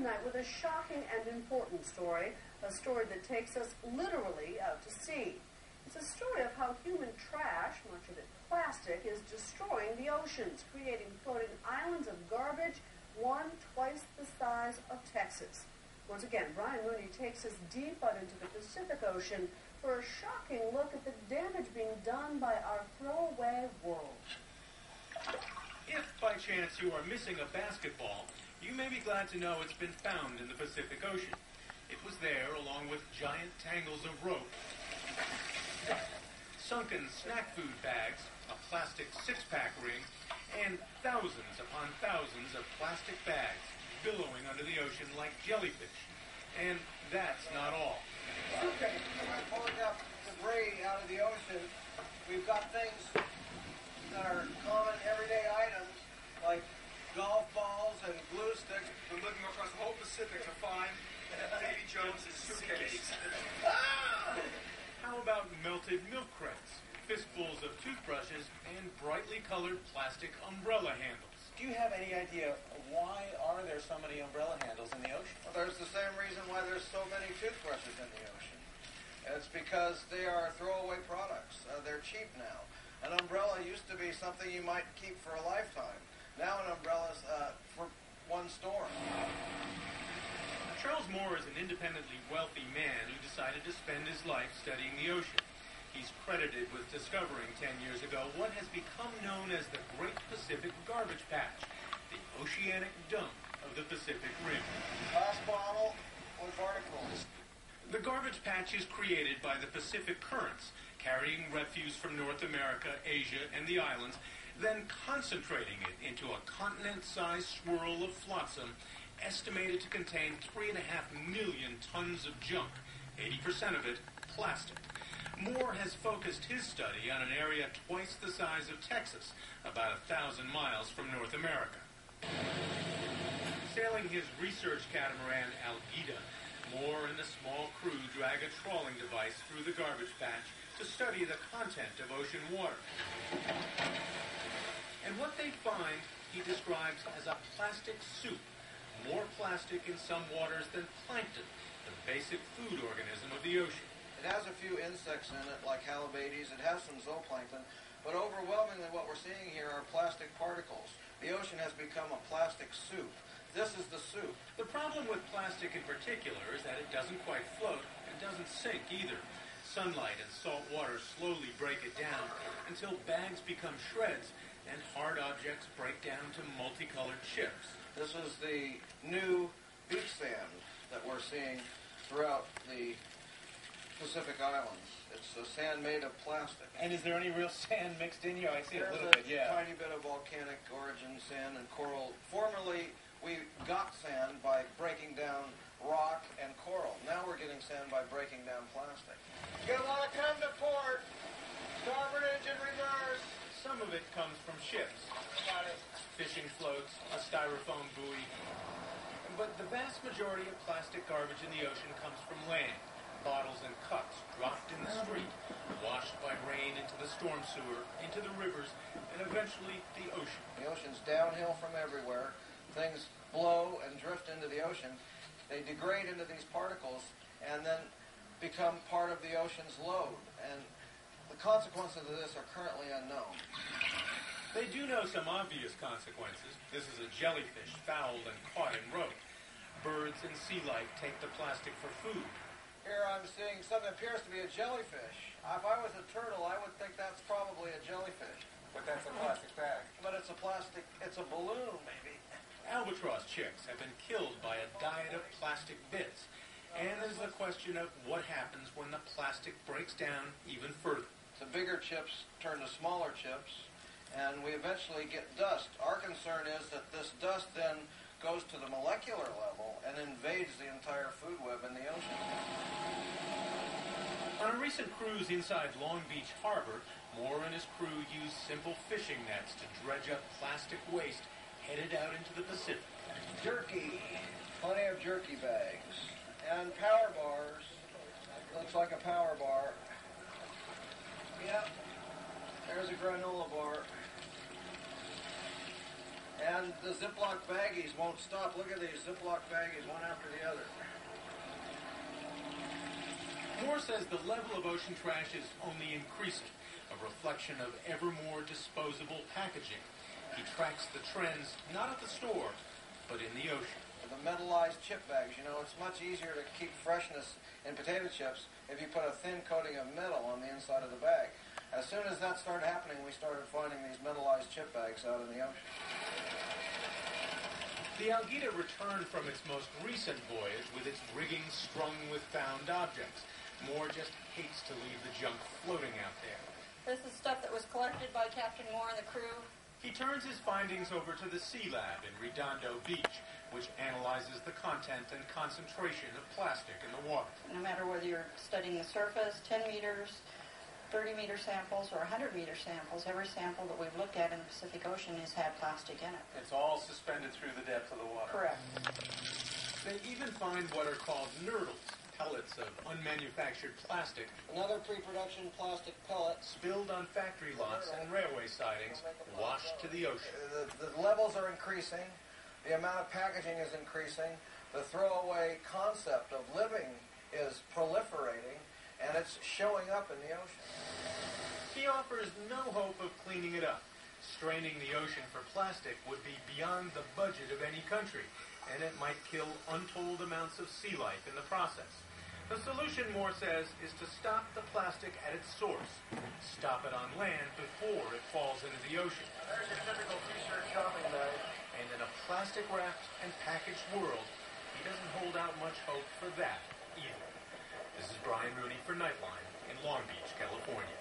tonight with a shocking and important story, a story that takes us literally out to sea. It's a story of how human trash, much of it plastic, is destroying the oceans, creating floating islands of garbage, one twice the size of Texas. Once again, Brian Mooney takes us deep out into the Pacific Ocean for a shocking look at the damage being done by our throwaway world. If by chance you are missing a basketball, you may be glad to know it's been found in the Pacific Ocean. It was there along with giant tangles of rope, sunken snack food bags, a plastic six-pack ring, and thousands upon thousands of plastic bags billowing under the ocean like jellyfish. And that's not all. Okay, we're pulling up debris out of the ocean. We've got things that are common everyday items like golf balls and glue sticks. We're looking across the whole Pacific to find Davy Jones's suitcase. How about melted milk crates, fistfuls of toothbrushes, and brightly colored plastic umbrella handles? Do you have any idea why are there so many umbrella handles in the ocean? Well, there's the same reason why there's so many toothbrushes in the ocean. It's because they are throwaway products. They're cheap now. An umbrella used to be something you might keep for a lifetime. Now an umbrella's for one storm. Charles Moore is an independently wealthy man who decided to spend his life studying the ocean. He's credited with discovering 10 years ago what has become known as the Great Pacific Garbage Patch, the oceanic dump of the Pacific Rim. Last bottle was articles. The garbage patch is created by the Pacific currents, carrying refuse from North America, Asia, and the islands, then concentrating it into a continent-sized swirl of flotsam estimated to contain 3.5 million tons of junk, 80% of it plastic. Moore has focused his study on an area twice the size of Texas, about 1,000 miles from North America. Sailing his research catamaran Algida, Moore and the small crew drag a trawling device through the garbage patch to study the content of ocean water. And what they find, he describes as a plastic soup, more plastic in some waters than plankton, the basic food organism of the ocean. It has a few insects in it, like halibates. It has some zooplankton. But overwhelmingly what we're seeing here are plastic particles. The ocean has become a plastic soup. This is the soup. The problem with plastic in particular is that it doesn't quite float and doesn't sink either. Sunlight and salt water slowly break it down until bags become shreds and hard objects break down to multicolored chips. This is the new beach sand that we're seeing throughout the Pacific Islands. It's a sand made of plastic. And is there any real sand mixed in here? I see a There's little bit, yeah. tiny bit of volcanic origin sand and coral. Formerly, we got sand by breaking down rock and coral. Now we're getting sand by breaking down plastic. You're going to want to come to port. Starboard engine reverse. Some of it comes from ships. Got it. Fishing floats, a styrofoam buoy. But the vast majority of plastic garbage in the ocean comes from land. Bottles and cups dropped in the street, washed by rain into the storm sewer, into the rivers, and eventually the ocean. The ocean's downhill from everywhere. Things blow and drift into the ocean. They degrade into these particles and then become part of the ocean's load. And the consequences of this are currently unknown. They do know some obvious consequences. This is a jellyfish fouled and caught in rope. Birds and sea life take the plastic for food. Here I'm seeing something that appears to be a jellyfish. If I was a turtle, I would think that's probably a jellyfish. But that's a plastic bag. But it's a balloon, maybe. Albatross chicks have been killed by a diet of plastic bits. And there's the question of what happens when the plastic breaks down even further. The bigger chips turn to smaller chips, and we eventually get dust. Our concern is that this dust then goes to the molecular level and invades the entire food web in the ocean. On a recent cruise inside Long Beach Harbor, Moore and his crew used simple fishing nets to dredge up plastic waste headed out into the Pacific. Jerky. Plenty of jerky bags. And power bars. Looks like a power bar. Yep. There's a granola bar. And the Ziploc baggies won't stop. Look at these Ziploc baggies, one after the other. Moore says the level of ocean trash is only increasing, a reflection of ever more disposable packaging. He tracks the trends not at the store, but in the ocean. The metallized chip bags, you know, it's much easier to keep freshness in potato chips if you put a thin coating of metal on the inside of the bag. As soon as that started happening, we started finding these metallized chip bags out in the ocean. The Algeta returned from its most recent voyage with its rigging strung with found objects. Moore just hates to leave the junk floating out there. This is stuff that was collected by Captain Moore and the crew. He turns his findings over to the Sea Lab in Redondo Beach, which analyzes the content and concentration of plastic in the water. No matter whether you're studying the surface, 10 meters, 30-meter samples, or 100-meter samples, every sample that we've looked at in the Pacific Ocean has had plastic in it. It's all suspended through the depth of the water. Correct. They even find what are called nurdles, pellets of unmanufactured plastic Another pre-production plastic pellet. spilled on factory lots and railway sidings, washed to the ocean. The levels are increasing. The amount of packaging is increasing. The throwaway concept of living is proliferating, and it's showing up in the ocean. He offers no hope of cleaning it up. Straining the ocean for plastic would be beyond the budget of any country, and it might kill untold amounts of sea life in the process. The solution, Moore says, is to stop the plastic at its source. Stop it on land before it falls into the ocean. There's your typical t-shirt shopping bag. And in a plastic-wrapped and packaged world, he doesn't hold out much hope for that either. This is Brian Rooney for Nightline in Long Beach, California.